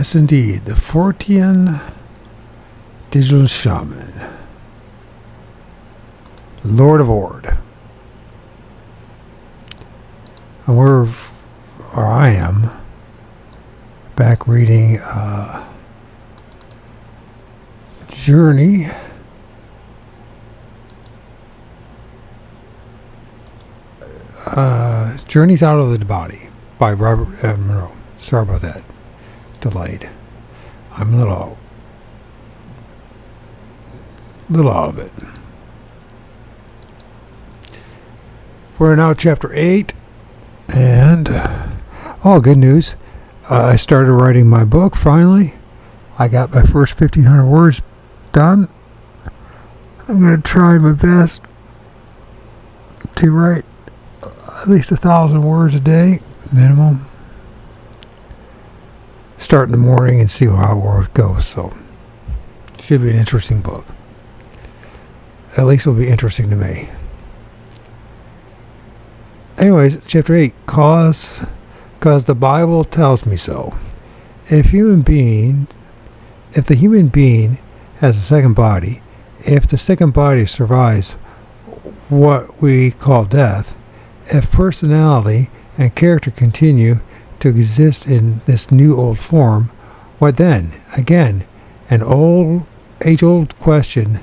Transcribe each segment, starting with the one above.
Yes, indeed. The Fortean Digital Shaman. Lord of Ord. And I am, back reading Journey. Journeys Out of the Body by Robert Monroe. Sorry about that. Delayed. I'm a little out of it. We're now chapter 8, and good news. I started writing my book finally. I got my first 1,500 words done. I'm going to try my best to write at least 1,000 words a day, minimum. Start in the morning and see how it goes. So, should be an interesting book. At least it'll be interesting to me. Anyways, chapter 8, cause the Bible tells me so. If the human being has a second body, if the second body survives what we call death, if personality and character continue to exist in this new old form, what then? Again, an age-old question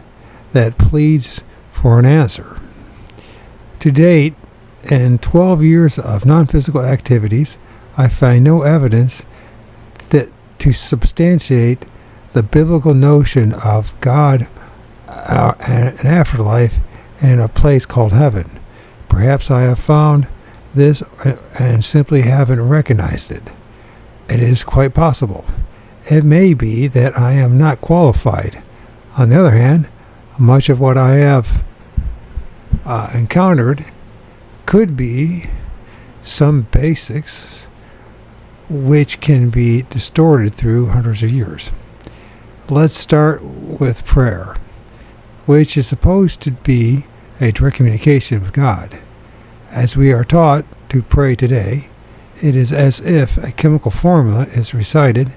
that pleads for an answer. To date, in 12 years of non-physical activities, I find no evidence that to substantiate the biblical notion of God, an afterlife, and a place called heaven. Perhaps I have found this and simply haven't recognized it. It is quite possible. It may be that I am not qualified. On the other hand, much of what I have encountered could be some basics which can be distorted through hundreds of years. Let's start with prayer, which is supposed to be a direct communication with God. As we are taught to pray today, it is as if a chemical formula is recited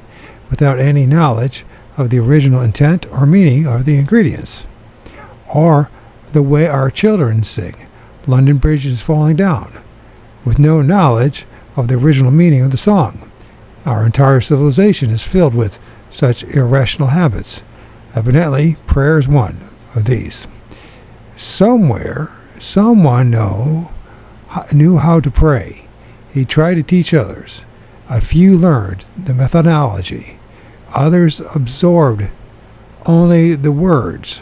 without any knowledge of the original intent or meaning of the ingredients. Or the way our children sing, London Bridge is falling down, with no knowledge of the original meaning of the song. Our entire civilization is filled with such irrational habits. Evidently, prayer is one of these. Somewhere, someone knew how to pray. He tried to teach others. A few learned the methodology. Others absorbed only the words,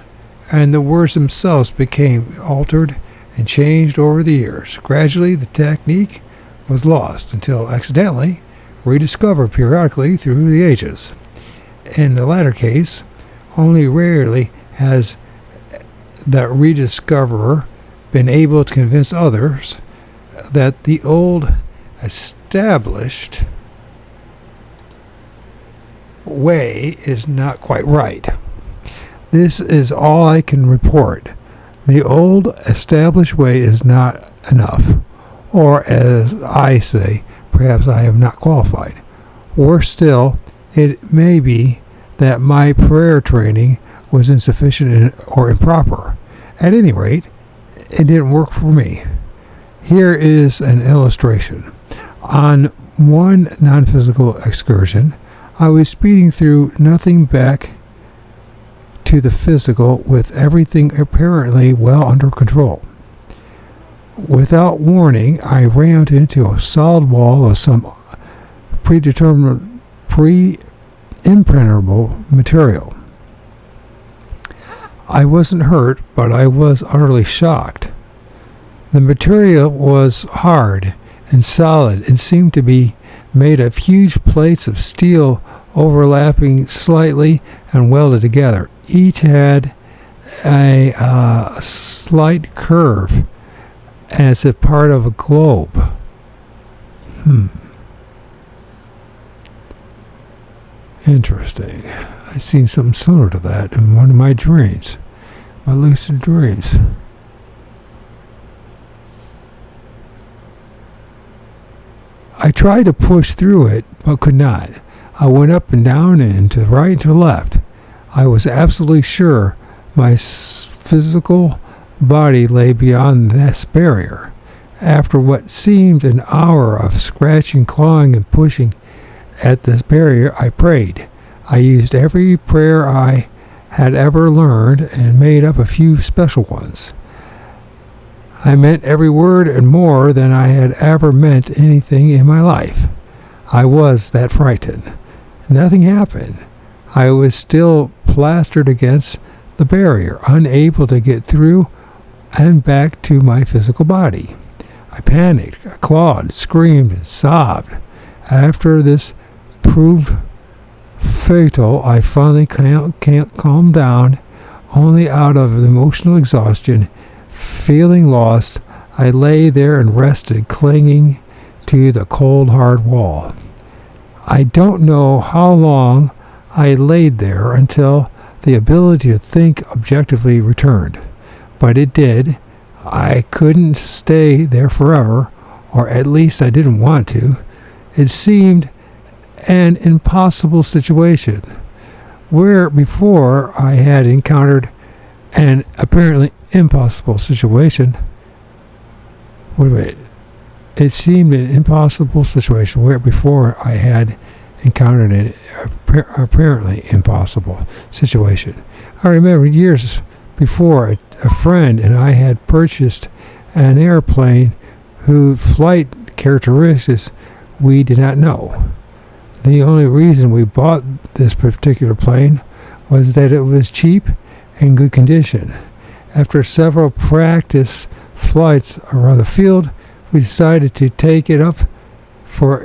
and the words themselves became altered and changed over the years. Gradually, the technique was lost until accidentally rediscovered periodically through the ages. In the latter case, only rarely has that rediscoverer been able to convince others that the old established way is not quite right. This is all I can report. The old established way is not enough, or as I say, perhaps I am not qualified. Worse still, it may be that my prayer training was insufficient or improper. At any rate, it didn't work for me. Here is an illustration. On one non-physical excursion, I was speeding through nothing back to the physical with everything apparently well under control. Without warning, I rammed into a solid wall of some impenetrable material. I wasn't hurt, but I was utterly shocked. The material was hard and solid and seemed to be made of huge plates of steel overlapping slightly and welded together. Each had a slight curve as if part of a globe. Interesting. I've seen something similar to that in one of my dreams, my lucid dreams. I tried to push through it, but could not. I went up and down and to the right and to the left. I was absolutely sure my physical body lay beyond this barrier. After what seemed an hour of scratching, clawing, and pushing at this barrier, I prayed. I used every prayer I had ever learned and made up a few special ones. I meant every word and more than I had ever meant anything in my life. I was that frightened. Nothing happened. I was still plastered against the barrier, unable to get through and back to my physical body. I panicked, I clawed, screamed, and sobbed. After this proved fatal, I finally calmed down, only out of emotional exhaustion. Feeling lost, I lay there and rested, clinging to the cold, hard wall. I don't know how long I laid there until the ability to think objectively returned. But it did. I couldn't stay there forever, or at least I didn't want to. It seemed an impossible situation, where before I had encountered an apparently impossible situation. It seemed an impossible situation where before I had encountered an apparently impossible situation. I remember years before a friend and I had purchased an airplane whose flight characteristics we did not know. The only reason we bought this particular plane was that it was cheap and good condition. After several practice flights around the field, we decided to take it up for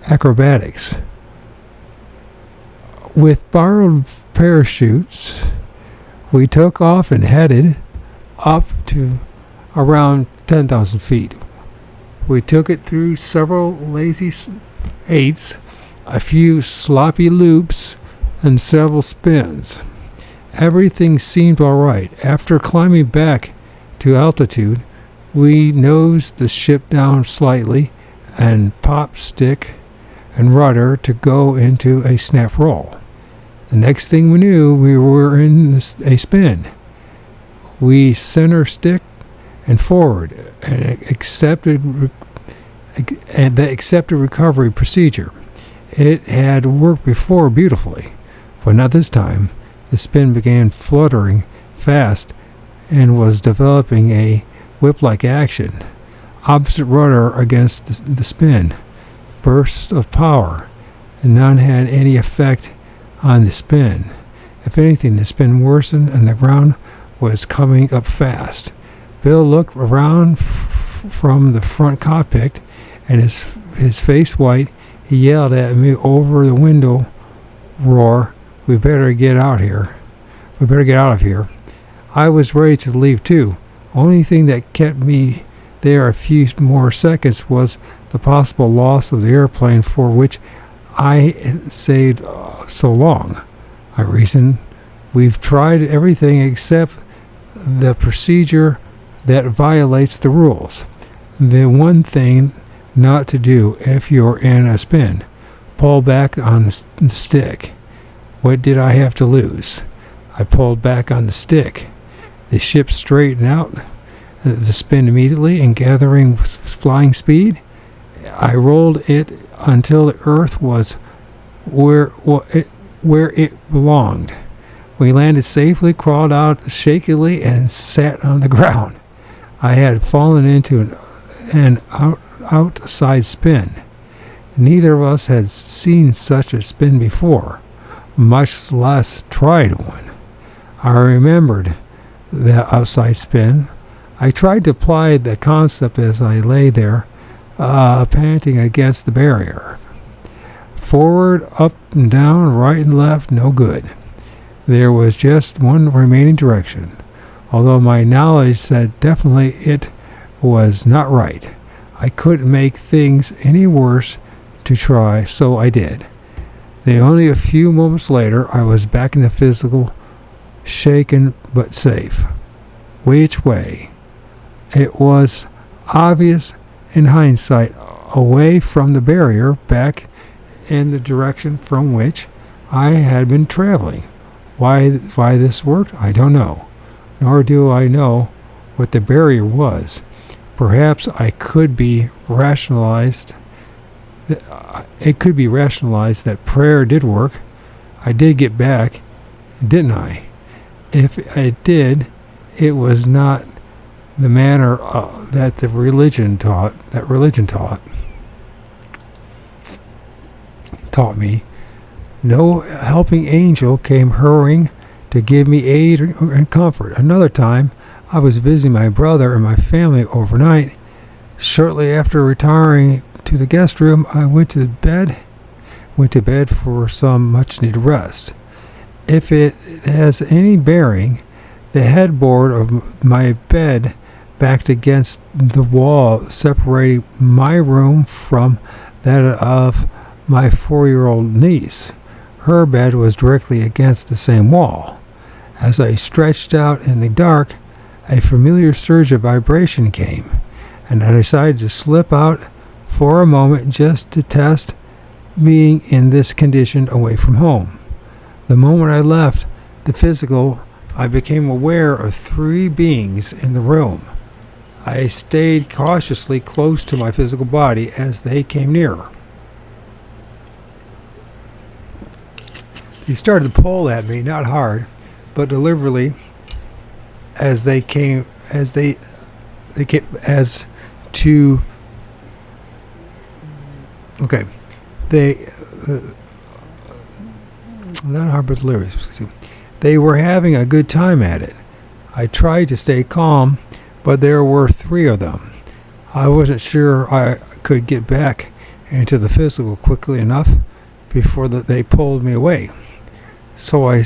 acrobatics. With borrowed parachutes, we took off and headed up to around 10,000 feet. We took it through several lazy eights, a few sloppy loops, and several spins. Everything seemed all right. After climbing back to altitude, we nosed the ship down slightly and popped stick and rudder to go into a snap roll. The next thing we knew, we were in a spin. We center stick and forward and the accepted recovery procedure. It had worked before beautifully, but not this time. The spin began fluttering fast and was developing a whip-like action. Opposite rudder against the spin. Bursts of power, and none had any effect on the spin. If anything, the spin worsened and the ground was coming up fast. Bill looked around from the front cockpit, and his face white, he yelled at me over the window roar, "We better get out here. We better get out of here." I was ready to leave too. Only thing that kept me there a few more seconds was the possible loss of the airplane for which I saved so long. I reasoned, we've tried everything except the procedure that violates the rules. The one thing not to do if you're in a spin. Pull back on the stick. What did I have to lose? I pulled back on the stick. The ship straightened out the spin immediately and gathering flying speed. I rolled it until the earth was where it belonged. We landed safely, crawled out shakily, and sat on the ground. I had fallen into an outside spin. Neither of us had seen such a spin before, much less tried one. I remembered the outside spin. I tried to apply the concept as I lay there, panting against the barrier. Forward, up and down, right and left, no good. There was just one remaining direction, although my knowledge said definitely it was not right. I couldn't make things any worse to try, so I did. Then only a few moments later, I was back in the physical, shaken but safe. Which way? It was obvious in hindsight away from the barrier back in the direction from which I had been traveling. Why this worked, I don't know, nor do I know what the barrier was. Perhaps it could be rationalized that prayer did work. I did get back, didn't I? If it did, it was not the manner that religion taught me. No helping angel came hurrying to give me aid and comfort. Another time, I was visiting my brother and my family overnight. Shortly after retiring to the guest room, I went to bed for some much-needed rest. If it has any bearing, the headboard of my bed backed against the wall separating my room from that of my 4-year-old niece. Her bed was directly against the same wall. As I stretched out in the dark, a familiar surge of vibration came, and I decided to slip out for a moment just to test being in this condition away from home. The moment I left the physical, I became aware of 3 beings in the room. I stayed cautiously close to my physical body as they came nearer. They started to pull at me, not hard, but deliberately, as they came as to. Okay, they not hard, but deliberately. They were having a good time at it. I tried to stay calm, but there were 3 of them. I wasn't sure I could get back into the physical quickly enough before they pulled me away. So I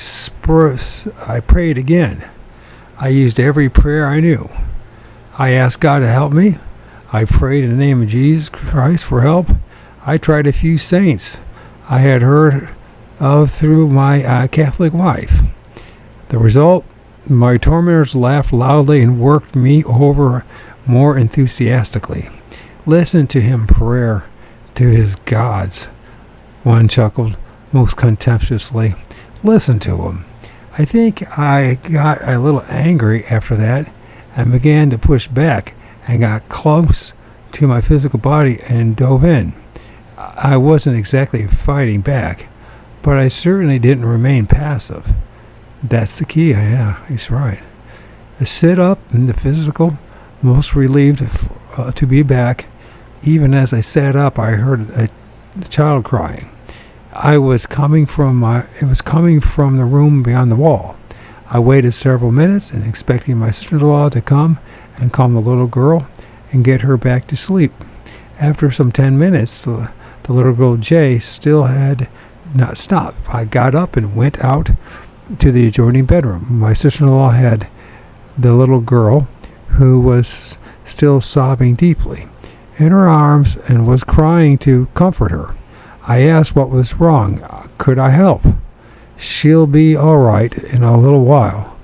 prayed again. I used every prayer I knew. I asked God to help me. I prayed in the name of Jesus Christ for help. I tried a few saints I had heard of through my Catholic wife. The result, my tormentors laughed loudly and worked me over more enthusiastically. Listen to him prayer to his gods. One chuckled most contemptuously. Listen to him. I think I got a little angry after that and began to push back and got close to my physical body and dove in. I wasn't exactly fighting back, but I certainly didn't remain passive. That's the key. Yeah, he's right. The sit-up and the physical, most relieved to be back. Even as I sat up, I heard a child crying. It was coming from the room beyond the wall. I waited several minutes and expecting my sister-in-law to come and calm the little girl and get her back to sleep. After some 10 minutes, the little girl Jay still had not stopped. I got up and went out to the adjoining bedroom. My sister-in-law had the little girl, who was still sobbing deeply, in her arms and was crying to comfort her. I asked what was wrong. Could I help? She'll be all right in a little while.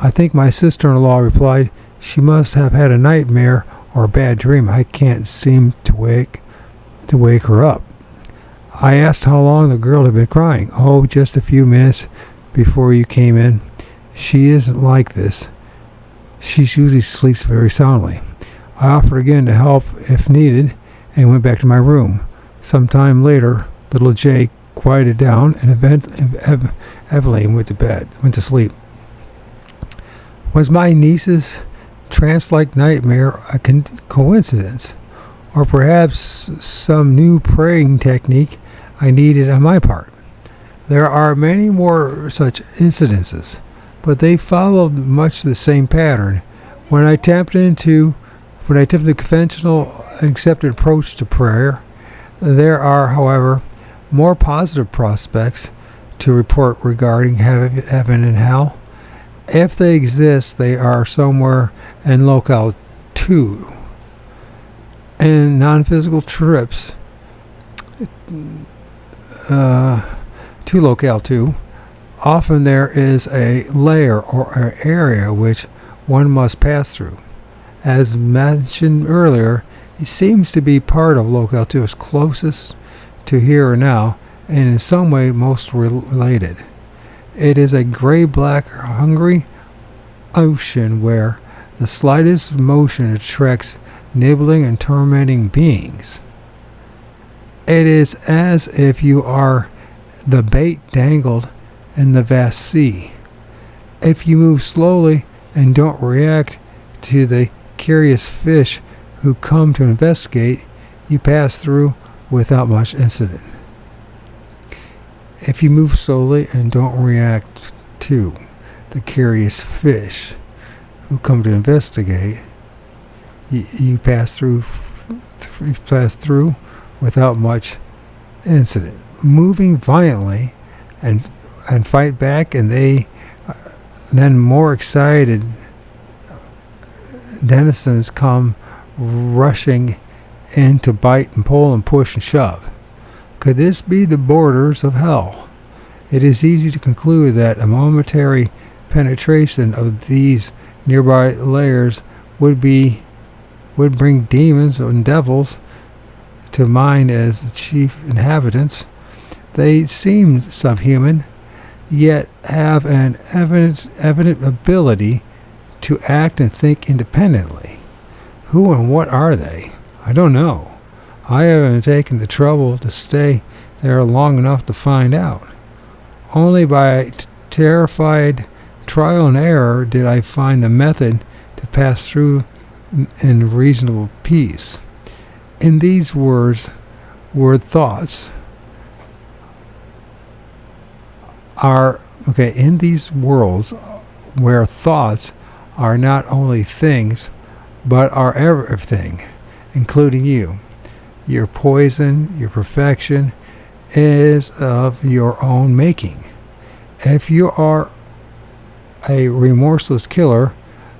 I think my sister-in-law replied, she must have had a nightmare or a bad dream. I can't seem to wake her up. I asked how long the girl had been crying. Oh, just a few minutes before you came in. She isn't like this. She usually sleeps very soundly. I offered again to help if needed and went back to my room. Some time later, little Jay quieted down and Evelyn went to sleep. Was my niece's trance-like nightmare a coincidence, or perhaps some new praying technique I needed on my part? There are many more such incidences, but they followed much the same pattern. When I attempted the conventional and accepted approach to prayer, there are, however, more positive prospects to report regarding heaven and hell. If they exist, they are somewhere in locale 2. In non-physical trips to locale 2, often there is a layer or an area which one must pass through. As mentioned earlier, It seems to be part of Locale 2, is closest to here or now, and in some way most related. It is a gray-black, hungry ocean where the slightest motion attracts nibbling and tormenting beings. It is as if you are the bait dangled in the vast sea. If you move slowly and don't react to the curious fish who come to investigate, you pass through without much incident. If you move slowly and don't react to the curious fish who come to investigate, you pass through without much incident. Moving violently and fight back, and they then more excited denizens come rushing in to bite and pull and push and shove. Could this be the borders of hell? It is easy to conclude that a momentary penetration of these nearby layers would bring demons and devils to mind as the chief inhabitants. They seem subhuman, yet have an evident ability to act and think independently. Who and what are they? I don't know. I haven't taken the trouble to stay there long enough to find out. Only by terrified trial and error did I find the method to pass through in reasonable peace. In these words, thoughts are in these worlds where thoughts are not only things but are everything, including you. Your poison, your perfection is of your own making. If you are a remorseless killer,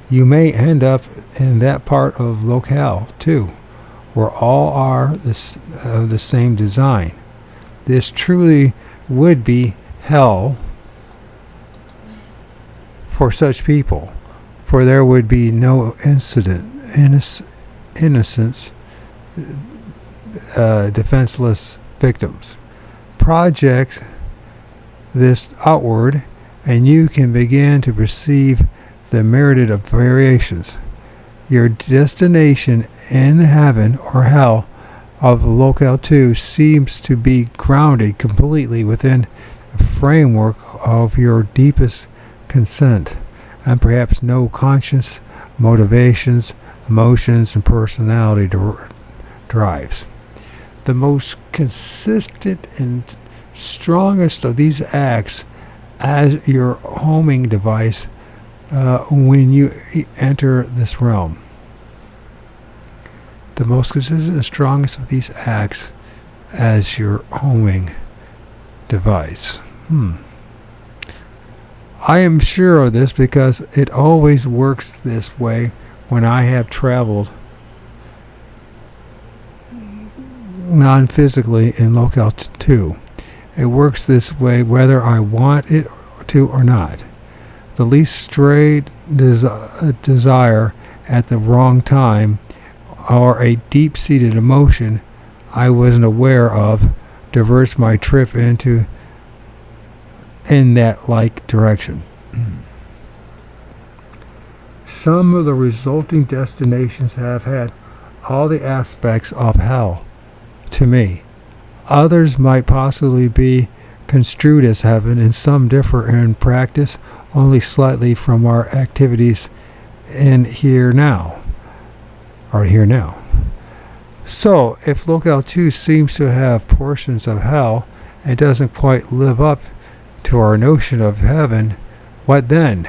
you may end up in that part of Locale 2, where all are the same design. This truly would be hell for such people, for there would be no innocence, defenseless victims. Project this outward, and you can begin to perceive the myriad of variations. Your destination in heaven or hell of Locale 2 seems to be grounded completely within the framework of your deepest consent, and perhaps no conscious motivations, emotions, and personality drives. The most consistent and strongest of these acts as your homing device when you enter this realm. The most consistent and strongest of these acts as your homing device. I am sure of this because it always works this way when I have traveled non-physically in Locale 2. It works this way whether I want it to or not. The least stray desire at the wrong time or a deep-seated emotion I wasn't aware of diverts my trip in that like direction. Some of the resulting destinations have had all the aspects of hell to me. Others might possibly be construed as heaven, and some differ in practice only slightly from our activities in here now. So, if Locale 2 seems to have portions of hell and doesn't quite live up to our notion of heaven, what then?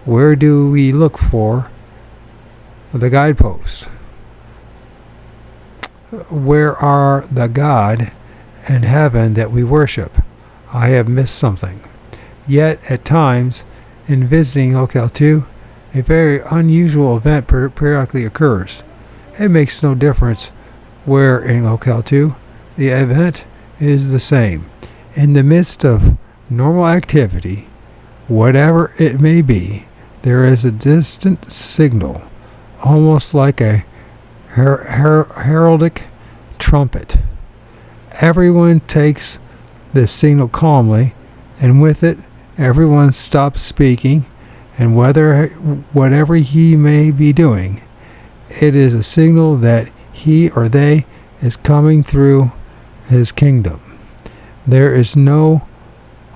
Where do we look for the guideposts? Where are the God and heaven that we worship? I have missed something. Yet, at times, in visiting Locale 2, a very unusual event periodically occurs. It makes no difference where in Locale 2, the event is the same. In the midst of normal activity, whatever it may be, there is a distant signal, almost like a heraldic trumpet. Everyone takes this signal calmly, and with it, everyone stops speaking, and whatever he may be doing, it is a signal that he or they is coming through his kingdom. There is no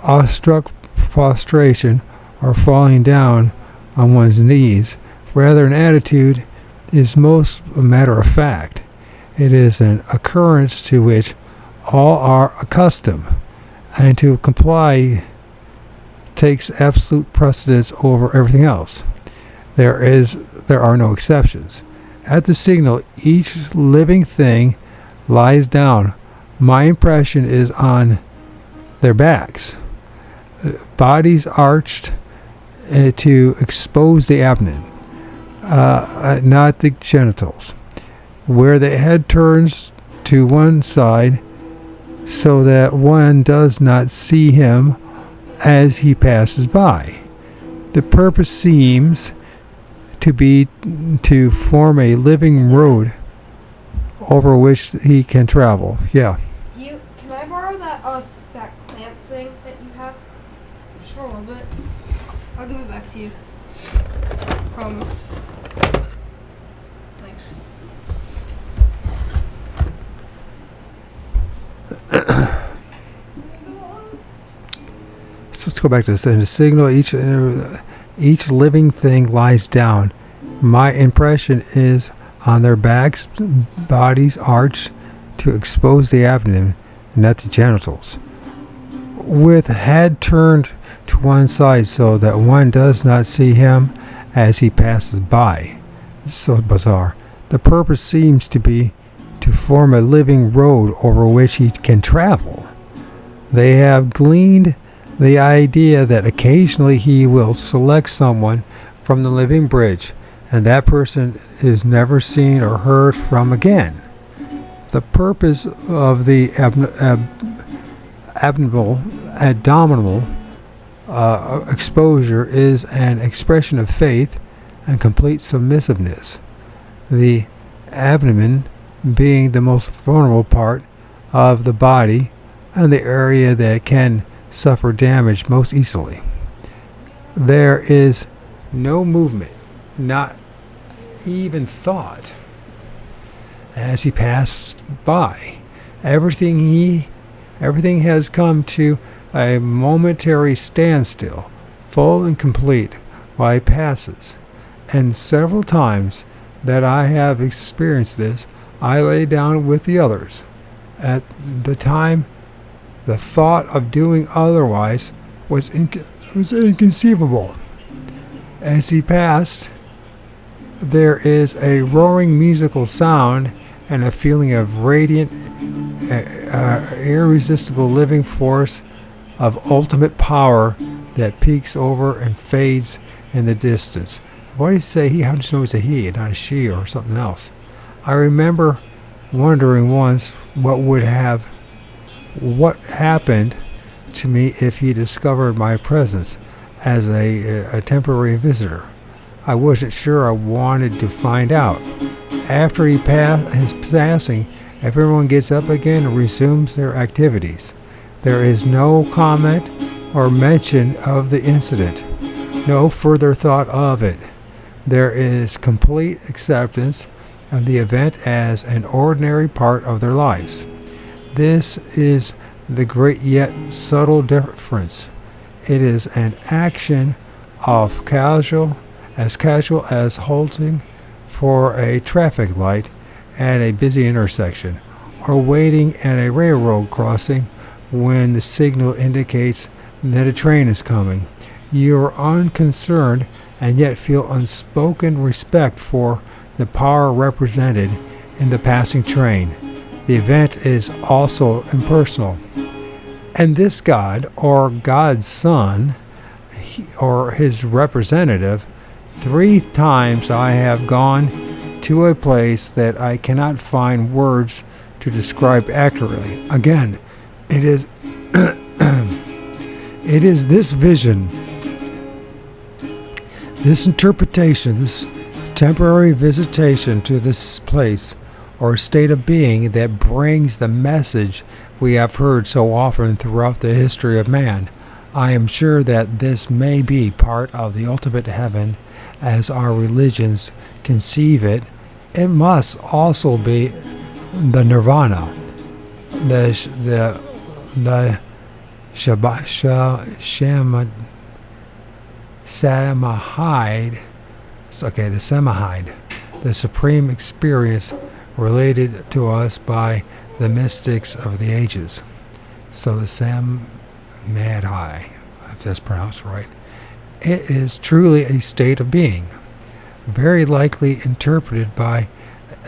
awestruck prostration or falling down on one's knees. Rather, an attitude is most a matter of fact. It is an occurrence to which all are accustomed, and to comply takes absolute precedence over everything else. There are no exceptions. At the signal, each living thing lies down. My impression is on their backs, bodies arched to expose the abdomen, not the genitals, where the head turns to one side so that one does not see him as he passes by. The purpose seems to be to form a living road over which he can travel. Yeah. Can I borrow that clamp thing that you have? Just for a little bit. I'll give it back to you. Promise. Thanks. So let's go back to this. In the signal, each living thing lies down. My impression is on their backs, bodies arched to expose the abdomen, not the genitals, with head turned to one side so that one does not see him as he passes by. It's so bizarre. The purpose seems to be to form a living road over which he can travel. They have gleaned the idea that occasionally he will select someone from the living bridge, and that person is never seen or heard from again. The purpose of the abdominal exposure is an expression of faith and complete submissiveness. The abdomen being the most vulnerable part of the body and the area that can suffer damage most easily. There is no movement, not even thought, as he passed by. Everything has come to a momentary standstill, full and complete, while he passes. And several times that I have experienced this, I lay down with the others. At the time, the thought of doing otherwise was inconceivable. As he passed, there is a roaring musical sound and a feeling of radiant, irresistible living force of ultimate power that peaks over and fades in the distance. Why do you say he? How do you know it's a he and not a she or something else? I remember wondering once what happened to me if he discovered my presence as a temporary visitor. I wasn't sure. I wanted to find out. After his passing, everyone gets up again and resumes their activities. There is no comment or mention of the incident, no further thought of it. There is complete acceptance of the event as an ordinary part of their lives. This is the great yet subtle difference. It is an action of casual as halting for a traffic light at a busy intersection, or waiting at a railroad crossing when the signal indicates that a train is coming. You are unconcerned and yet feel unspoken respect for the power represented in the passing train. The event is also impersonal. And this God, or God's Son, or his representative, 3 times I have gone to a place that I cannot find words to describe accurately. Again, it is it is this vision, this interpretation, this temporary visitation to this place or state of being that brings the message we have heard so often throughout the history of man. I am sure that this may be part of the ultimate heaven as our religions conceive it. It must also be the nirvana, the samahide, the supreme experience related to us by the mystics of the ages. So the samadhi, if that's pronounced right, it is truly a state of being, very likely interpreted by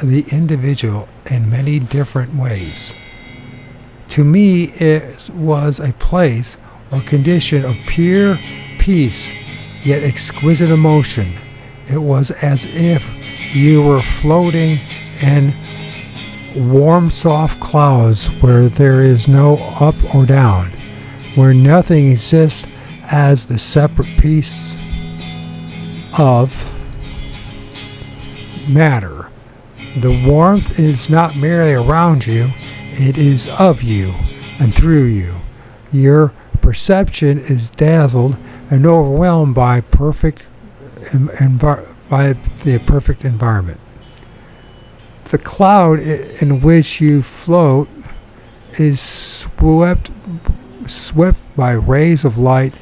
the individual in many different ways. To me, it was a place or condition of pure peace, yet exquisite emotion. It was as if you were floating in warm, soft clouds where there is no up or down, where nothing exists as the separate piece of matter. The warmth is not merely around you, it is of you and through you. Your perception is dazzled and overwhelmed by the perfect environment. The cloud in which you float is swept by rays of light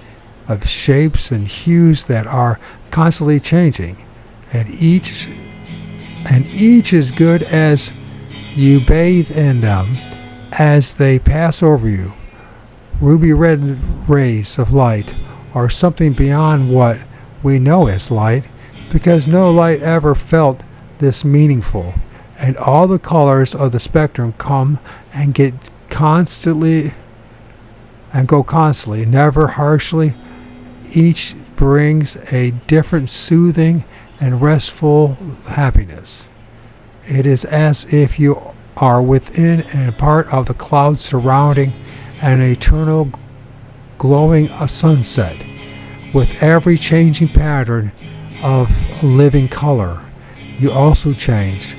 of shapes and hues that are constantly changing, and each as good as you bathe in them as they pass over you. Ruby red rays of light are something beyond what we know as light, because no light ever felt this meaningful, and all the colors of the spectrum come and go constantly, never harshly. Each brings a different soothing and restful happiness. It is as if you are within and part of the clouds surrounding an eternal glowing sunset, with every changing pattern of living color. You also change.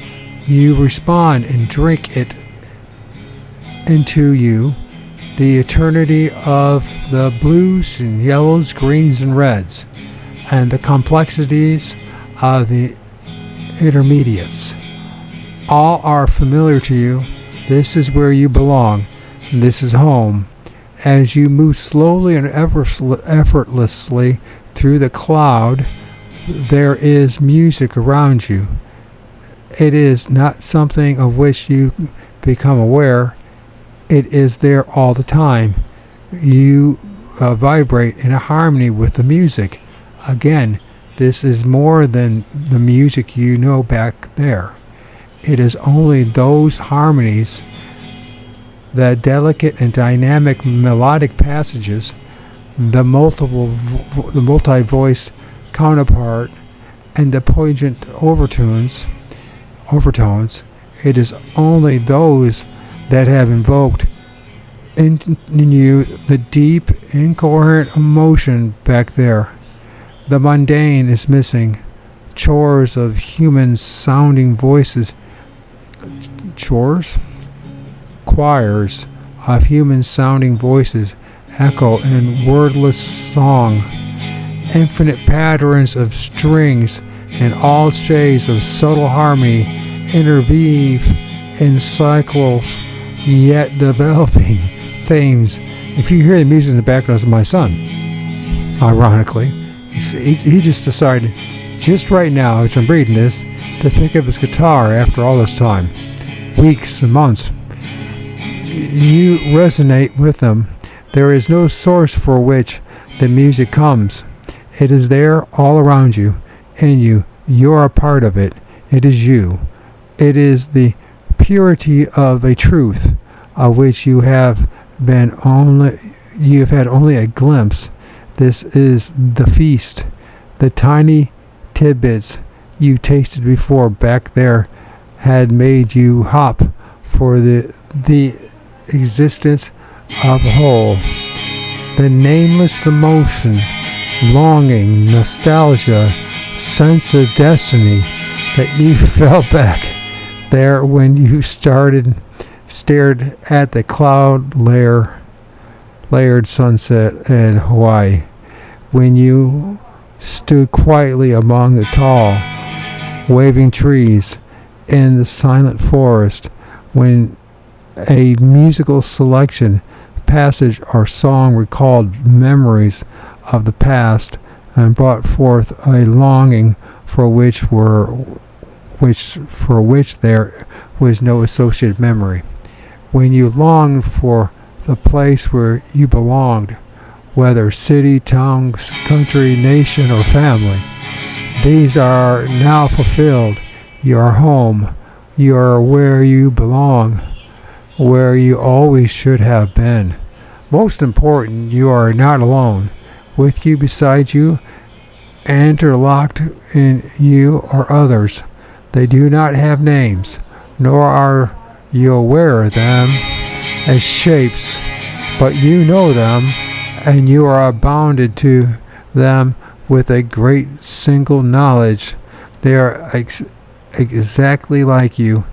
You respond and drink it into you, the eternity of the blues and yellows, greens and reds, and the complexities of the intermediates. All are familiar to you. This is where you belong. This is home. As you move slowly and effortlessly through the cloud, there is music around you. It is not something of which you become aware. It is there all the time. You vibrate in a harmony with the music. Again, this is more than the music you know back there. It is only those harmonies, the delicate and dynamic melodic passages, the multi-voiced counterpart, and the poignant overtones. It is only those that have invoked in you the deep, incoherent emotion back there. The mundane is missing. Chores of human sounding voices. Choirs of human sounding voices echo in wordless song. Infinite patterns of strings and all shades of subtle harmony interweave in cycles, yet developing themes. If you hear the music in the background, it's my son. Ironically, he just decided, just right now, as I'm reading this, to pick up his guitar after all this time, weeks and months. You resonate with them. There is no source for which the music comes. It is there all around you, in you. You're a part of it. It is you. It is the purity of a truth of which you have had only a glimpse. This is the feast. The tiny tidbits you tasted before back there had made you hop for the existence of whole. The nameless emotion, longing, nostalgia, sense of destiny, that you fell back there when you stared at the layered sunset in Hawaii, when you stood quietly among the tall, waving trees in the silent forest, when a musical selection, passage, or song recalled memories of the past and brought forth a longing for which there was no associated memory. When you longed for the place where you belonged, whether city, town, country, nation, or family, these are now fulfilled. You are home. You are where you belong, where you always should have been. Most important, you are not alone. With you, beside you, interlocked in you are others. They do not have names, nor are you aware of them as shapes, but you know them, and you are bounded to them with a great single knowledge. They are exactly like you.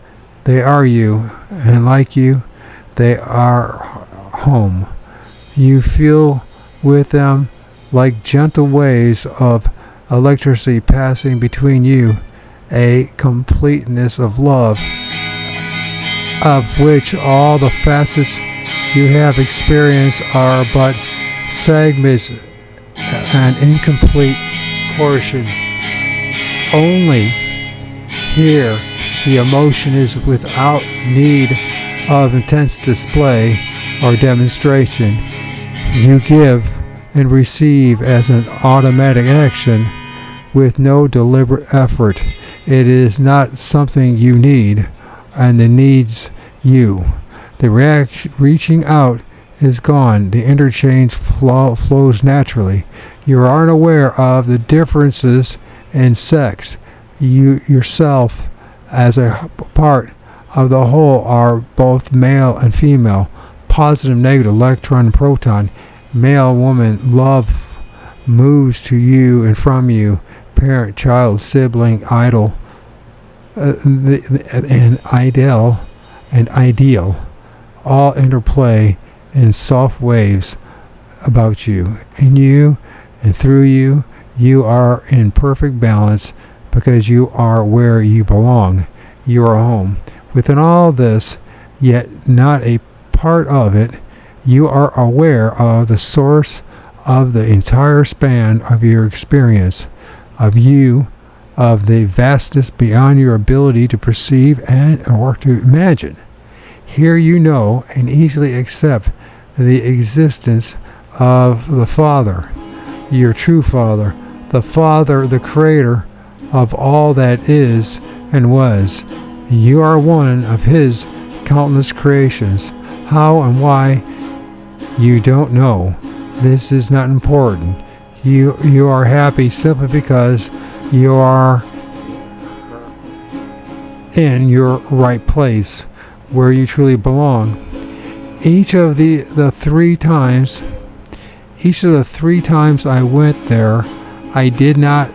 They are you, and like you, they are home. You feel with them like gentle waves of electricity passing between you, a completeness of love, of which all the facets you have experienced are but segments, an incomplete portion. Only here the emotion is without need of intense display or demonstration. You give and receive as an automatic action with no deliberate effort. It is not something you need, and it needs you. The reaching out is gone. The interchange flows naturally. You are unaware of the differences in sex. You yourself, as a part of the whole, are both male and female, positive, negative, electron and proton, male, woman. Love moves to you and from you, parent, child, sibling, idol, and ideal, all interplay in soft waves about you. In you and through you, you are in perfect balance because you are where you belong. You are home. Within all this, yet not a part of it, you are aware of the source of the entire span of your experience, of you, of the vastness beyond your ability to perceive and or to imagine. Here you know and easily accept the existence of the Father, your true Father, the Creator of all that is and was. You are one of His countless creations. How and why, you don't know. This is not important. You are happy simply because you are in your right place, where you truly belong. Each of the three times I went there, I did not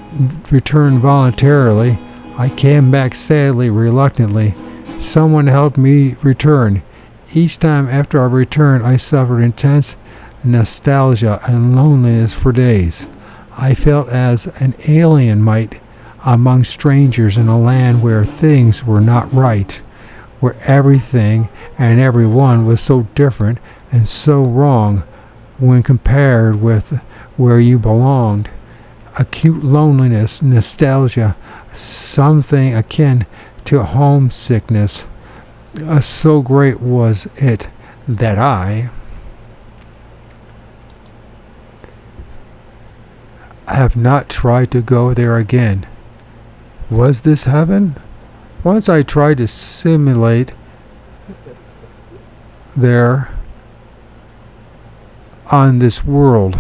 return voluntarily. I came back sadly, reluctantly. Someone helped me return. Each time after I returned, I suffered intense nostalgia and loneliness for days. I felt as an alien might among strangers in a land where things were not right, where everything and everyone was so different and so wrong when compared with where you belonged. Acute loneliness, nostalgia, something akin to homesickness. So great was it that I have not tried to go there again. Was this heaven? Once I tried to simulate there on this world.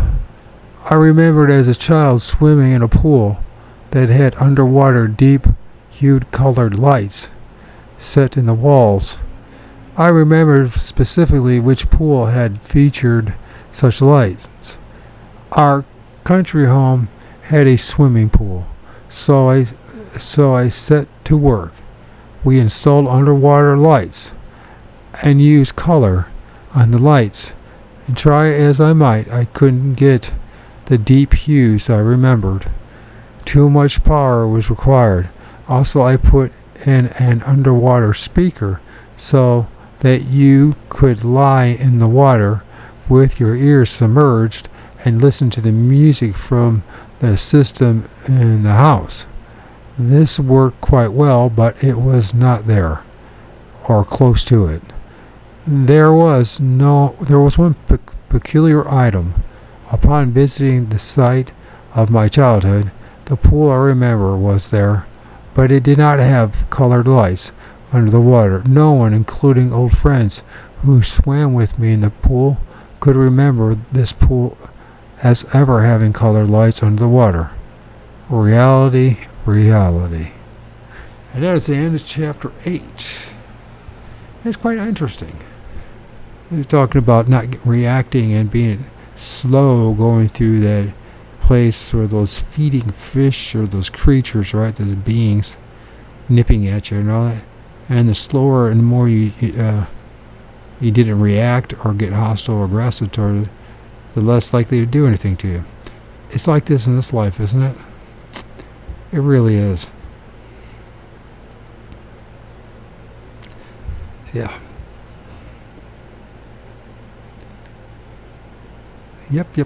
I remembered as a child swimming in a pool that had underwater deep-hued colored lights set in the walls. I remembered specifically which pool had featured such lights. Our country home had a swimming pool, so so I set to work. We installed underwater lights and used color on the lights. And try as I might, I couldn't get the deep hues I remembered. Too much power was required. Also, I put in an underwater speaker so that you could lie in the water with your ears submerged and listen to the music from the system in the house. This worked quite well, but it was not there, or close to it. There was one peculiar item. Upon visiting the site of my childhood, the pool I remember was there, but it did not have colored lights under the water. No one, including old friends who swam with me in the pool, could remember this pool as ever having colored lights under the water. Reality. And that is the end of chapter 8. It's quite interesting. They're talking about not reacting and being slow going through that place where those feeding fish or those creatures, right, those beings nipping at you and all that. And the slower and more you didn't react or get hostile or aggressive toward it, the less likely to do anything to you. It's like this in this life, isn't it? It really is. Yeah. Yep.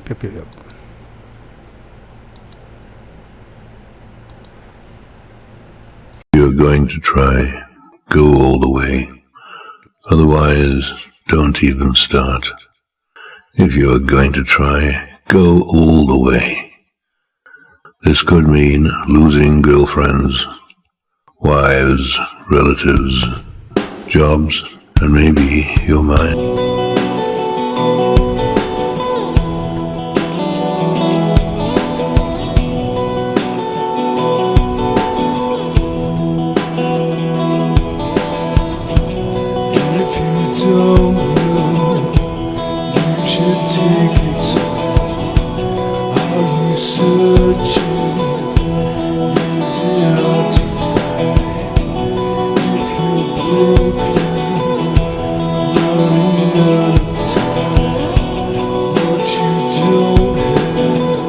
You're going to try, go all the way. Otherwise, don't even start. If you're going to try, go all the way. This could mean losing girlfriends, wives, relatives, jobs, and maybe your mind. Don't know, you should take it slow. Are you searching? Is it hard to find? If you're broken, running out of time, what you don't have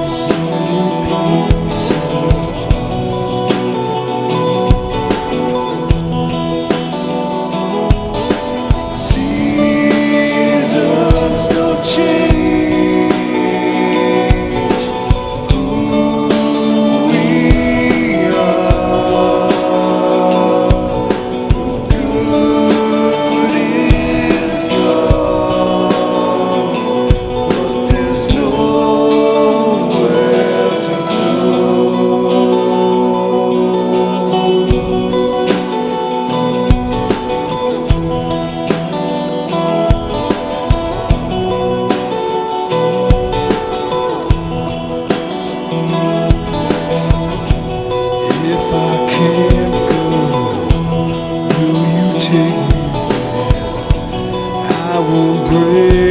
is any peace of seasons don't change who we are. The good is gone, but there's nowhere to go. If I can't go, will you take me there? I won't break